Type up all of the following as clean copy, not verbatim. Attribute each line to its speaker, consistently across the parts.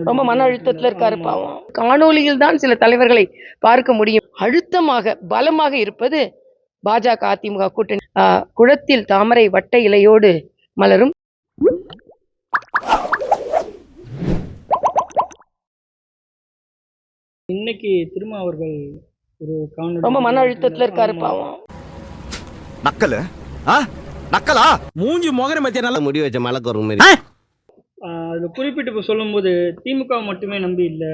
Speaker 1: ரொம்ப மன அழுத்தத்துல இருக்காரு பாவம். காணொளியில் தான் சில தலைவர்களை பார்க்க முடியும். அழுத்தமாக பலமாக இருப்பது பாஜக அதிமுக கூட்டணி. குளத்தில் தாமரை வட்ட இலையோடு மலரும்.
Speaker 2: இன்னைக்கு திரும்ப அவர்கள்
Speaker 1: ரொம்ப மன அழுத்தத்துல இருக்காரு பாவம்.
Speaker 3: நக்கலு நக்கலா
Speaker 4: மூஞ்சி மோகர மத்திய நல்ல
Speaker 3: முடி வச்ச மலைக்கு ஒரு மாதிரி.
Speaker 2: அதுல குறிப்பிட்டு சொல்லும்போது திமுக மட்டுமே நம்பி இல்ல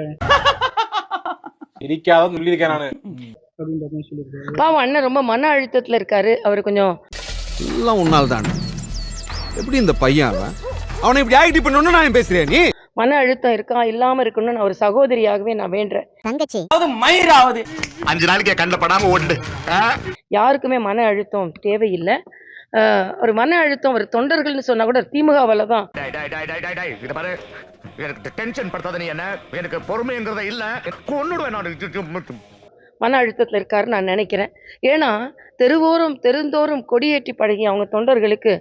Speaker 1: பாவம் அண்ணன் ரொம்ப மன அழுத்தத்துல இருக்காரு. அவரு கொஞ்சம்
Speaker 4: எல்லாம் உன்னால் தான். எப்படி இந்த பையன் அவனை இப்படி ஆக்டி பண்ணணும்னு நான் பேசுறேன். நீ
Speaker 1: மன அழுத்தம் இருக்கா இல்லாம இருக்கணும்னு ஒரு சகோதரியாகவே நான் வேண்டேன்.
Speaker 5: தங்கச்சி
Speaker 4: மயிராவது
Speaker 3: 5 நாளைக்கு கண்ணில் படாம ஓடு.
Speaker 1: யாருக்குமே மன அழுத்தம் தேவையில்லை. ஒரு மன அழுத்தம் ஒரு தொண்டர்கள்னு சொன்னா கூட திமுகவால தான்.
Speaker 3: எனக்கு டென்ஷன் படுத்தாத நீ என்ன, எனக்கு பொறுமைங்கிறத இல்ல கொன்னுடுவேன்.
Speaker 1: மன அழுத்தத்தில் இருக்காருன்னு நான் நினைக்கிறேன். ஏன்னா தெருந்தோறும் கொடியேற்றி பழகி அவங்க தொண்டர்களுக்கு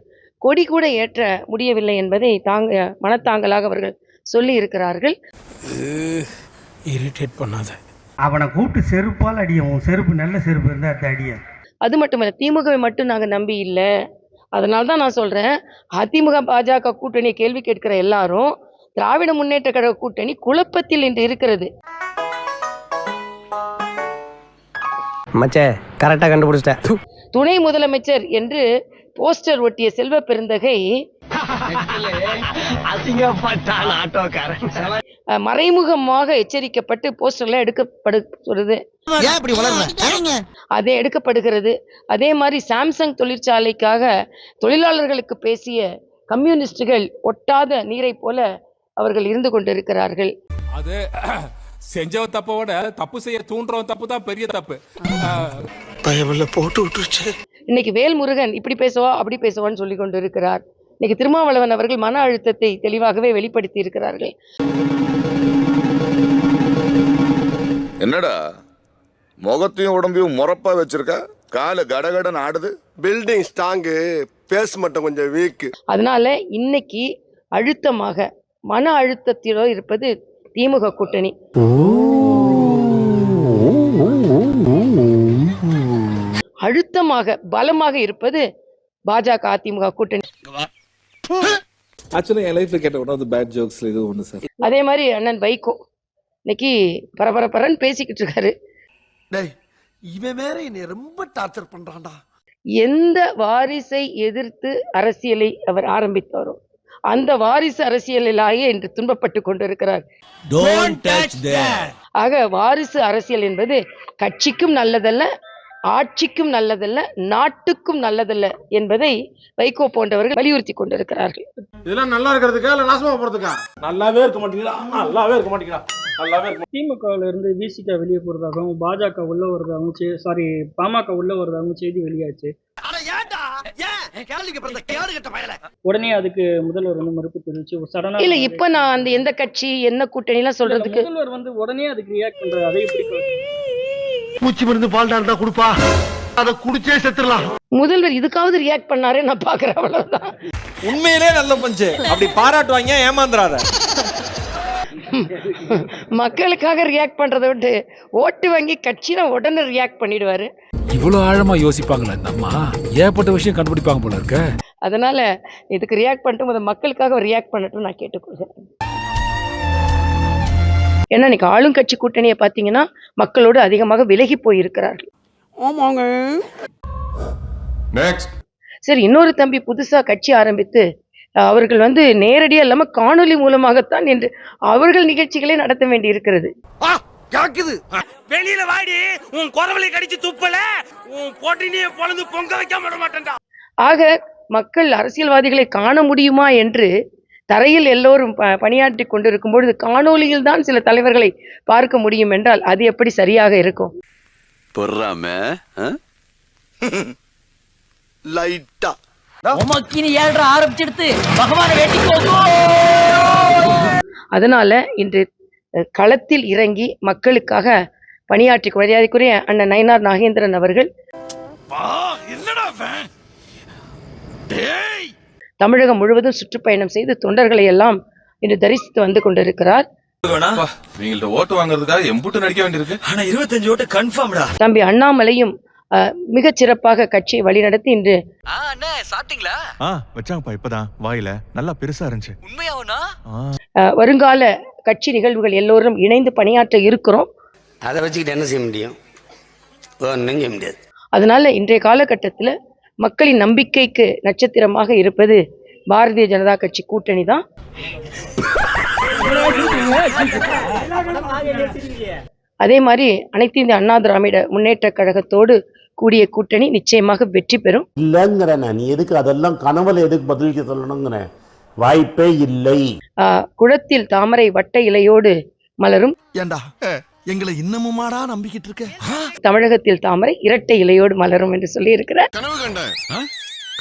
Speaker 1: கொடி கூட ஏற்ற முடியவில்லை என்பதை மனத்தாங்கலாக அவர்கள் சொல்லி இருக்கிறார்கள்.
Speaker 4: இரிட்டேட் பண்ணாத.
Speaker 6: அவனை கூப்பிட்டு செருப்பால் அடியும். செருப்பு நல்ல செருப்பு இருந்தா அடிய.
Speaker 1: அது மட்டுமல்ல, திமுகவை மட்டும் நாங்கள் நம்பி இல்லை. அதனால தான் நான் சொல்றேன், அதிமுக பாஜக கூட்டணியை கேள்வி கேட்கிற எல்லாரும் திராவிட முன்னேற்ற கழக கூட்டணி குழப்பத்தில் இன்று இருக்கிறது.
Speaker 7: மச்சே கரெக்டா கண்டுபிடிச்சிட்ட.
Speaker 1: துணை முதலமைச்சர் என்று போஸ்டர் ஒட்டிய செல்வ பெருந்தகை மறைமுகமாக எச்சரிக்கப்பட்டு போஸ்டர்ல எடுக்கப்படுகிறது. அதே எடுக்கப்படுகிறது. அதே மாதிரி சாம்சங் தொழிற்சாலைக்காக தொழிலாளர்களுக்கு பேசிய கம்யூனிஸ்டுகள் ஒட்டாத நீரை போல அவர்கள் இருந்து கொண்டிருக்கிறார்கள்.
Speaker 8: அது செஞ்சவ தப்போட தப்பு செய்ய தூண்டுறவன் தப்பு தான் பெரிய தப்பு.
Speaker 4: போட்டு விட்டுருச்சு.
Speaker 1: இன்னைக்கு வேல்முருகன் இப்படி பேசுவா அப்படி பேசுவான்னு சொல்லி கொண்டு இருக்கிறார். இன்னைக்கு திருமாவளவன் அவர்கள் மன அழுத்தத்தை தெளிவாகவே வெளிப்படுத்தி இருக்கிறார்கள்.
Speaker 9: என்னடா முகத்தையும் உடம்பையும் முறப்பா வச்சிருக்க, கால கடகடன் ஆடுது.
Speaker 10: பில்டிங் ஸ்ட்ராங்கு, பேஸ் மட்டும் கொஞ்சம் வீக்.
Speaker 1: அதனால இன்னைக்கு அழுத்தமாக மன அழுத்தத்திலோ இருப்பது திமுக கூட்டணி. அழுத்தமாக பலமாக இருப்பது பாஜக அதிமுக கூட்டணி. அதே மாதிரி அண்ணன் வைகோ இன்னைக்கு பரபரப்பரன்னு பேசிக்கிட்டு இருக்காரு.
Speaker 10: இவன் வேற என்னை ரொம்ப டார்ச்சர் பண்றான்டா.
Speaker 1: எந்த வாரிசை எதிர்த்து அரசியலை அவர் ஆரம்பித்தாரோ அந்த வாரிசு அரசியலிலாயே இன்று துன்பப்பட்டு கொண்டிருக்கிறார். ஆக வாரிசு அரசியல் என்பது கட்சிக்கும் நல்லதல்ல, ஆட்சிக்கும் நல்லதல்ல, நாட்டுக்கும் நல்லதல்ல என்பதை வைகோ போன்றவர்கள் வலியுறுத்தி கொண்டிருக்கிறார்கள்.
Speaker 4: இதெல்லாம் நல்லா இருக்கிறதுக்கா இல்ல நாசமா போறதுக்கா? நல்லாவே இருக்க மாட்டீங்களா? நல்லாவே இருக்க மாட்டீங்களா? நல்லாவே இருக்க.
Speaker 2: திமுகவில் இருந்து விசிக வெளியே போறதாகவும் பாஜக உள்ள வருவதாகவும் பாமக உள்ள வருவதாகவும் செய்தி வெளியாச்சு. உடனே அதுக்கு முதல்வர் மறுப்பு தெரிவிச்சு சடனா
Speaker 1: இல்ல இப்ப நான் அந்த எந்த கட்சி என்ன கூட்டணி எல்லாம் சொல்றதுக்கு
Speaker 2: முதல்வர் உடனே அதுக்கு ரியாக்ட் பண்றாரு. அதை எப்படி
Speaker 10: பூச்சி மருந்து பால்டாண்டா குடுப்பா, அத குடிச்சே செத்துடலாம்.
Speaker 1: முதல்வர் இதுக்காவது ரியாக்ட் பண்ணாரு நான் பாக்குறேன். அவ்வளவுதான்.
Speaker 4: உண்மையிலே நல்ல பஞ்சு. அப்படி பாராட்டுவாங்க, ஏமாந்துறாத.
Speaker 1: மக்களுக்காக ரியாக்ட் பண்றதை விட்டு ஓட்டு வாங்கி கட்சினா உடனே ரியாக்ட் பண்ணிடுவாரு.
Speaker 8: இவ்வளவு ஆழமா யோசிப்பாங்களா இந்த அம்மா? ஏகப்பட்ட விஷயம் கண்டுபிடிப்பாங்க போல இருக்க.
Speaker 1: அதனால இதுக்கு ரியாக்ட் பண்ணிட்டு மக்களுக்காக ரியாக்ட் பண்ணட்டும் நான் கேட்டுக்கொள்கிறேன். ஏன்னா இன்னைக்கு ஆளும் கட்சி கூட்டணியை பார்த்தீங்கன்னா மக்களோடு அதிகமாக விலகி போயிருக்கிறார்கள். சரி, இன்னொரு தம்பி புதுசா கட்சி ஆரம்பித்து அவர்கள் நேரடியா இல்லாம காணொலி மூலமாகத்தான் என்று அவர்கள் நிகழ்ச்சிகளை நடத்த வேண்டி இருக்கிறது.
Speaker 4: வெளியில வாடி, உன் குரவலை கடிச்சு துப்பல, உன் போட்டினிய பொழுது பொங்க வைக்க மாட்டேன்டா.
Speaker 1: ஆக மக்கள் அரசியல்வாதிகளை காண முடியுமா என்று தரையில் எல்லோரும் பணியாற்றி கொண்டிருக்கும் பொழுது காணொலியில் தான் சில தலைவர்களை பார்க்க முடியும் என்றால் அது எப்படி சரியாக இருக்கும்? அதனால இன்று களத்தில் இறங்கி மக்களுக்காக பணியாற்றி மரியாதைக்குரிய அண்ணன் நயினார் நாகேந்திரன் அவர்கள் தமிழகம் முழுவதும் சுற்றுப்பயணம் செய்து தொண்டர்களை எல்லாம் இன்று தரிசித்து வந்து கொண்டிருக்கிறார்.
Speaker 8: நீங்கள்ட்ட ஓட்டு வாங்குறதுக்காக எம்புட்டு நடிக்க வேண்டியிருக்கு.
Speaker 10: ஆனா 25 ஓட்டு கன்ஃபார்ம்டா.
Speaker 1: தம்பி அண்ணாமலையும் மிகச் சிறப்பாக கட்சியை வழிநடத்தி இன்று
Speaker 10: சாப்பிட்டீங்களா?
Speaker 3: வச்சாங்கப்பா இப்பதான் வாயில நல்லா பெருசா இருந்துச்சு.
Speaker 10: உண்மையாவனா?
Speaker 1: வருங்கால கட்சி நிகழ்வுகள் எல்லோரும் இணைந்து பணியாற்ற இருக்கிறோம்.
Speaker 7: அதை வச்சுக்கிட்டு என்ன செய்ய முடியும்? ஒன்றும் செய்ய முடியாது.
Speaker 1: அதனால இன்றைய காலகட்டத்தில் மக்களின் நம்பிக்கைக்கு நட்சத்திரமாக இருப்பது பாரதிய ஜனதா கட்சி கூட்டணி தான். அதே மாதிரி அனைத்து இந்திய அண்ணா திராவிட முன்னேற்ற கழகத்தோடு கூடிய கூட்டணி நிச்சயமாக வெற்றி பெறும்.
Speaker 10: இல்லங்கிறேன் நீ எதுக்கு அதெல்லாம் கனவுல எதுக்கு பதிலுக்கு சொல்லணுங்கிறேன். வாய்ப்பே இல்லை.
Speaker 1: குளத்தில் தாமரை வட்ட இலையோடு மலரும்.
Speaker 10: ஏண்டா எங்களை இன்னமுமாடா நம்பிக்கிட்டு இருக்க?
Speaker 1: தமிழகத்தில் தாமரை இரட்டை இலையோடு மலரும் என்று சொல்லி இருக்கிறார்.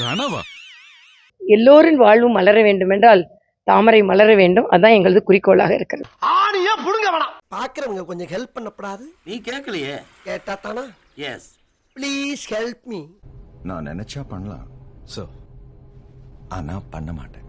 Speaker 8: கனவா?
Speaker 1: எல்லோரின் வாழ்வும் மலர வேண்டும் என்றால் தாமரை மலர வேண்டும். அதான் எங்களது குறிக்கோளாக இருக்கிறது.
Speaker 10: ஆணியே புடுங்க வேணாம்.
Speaker 7: பாக்குறவங்க கொஞ்சம் ஹெல்ப் பண்ணப்படாது?
Speaker 10: நீ கேட்கலையே.
Speaker 7: கேட்டா தானா?
Speaker 10: எஸ்.
Speaker 7: Please help me.
Speaker 3: நான் நினைச்சா பண்ணலாம். ஆனா பண்ண மாட்டேன்.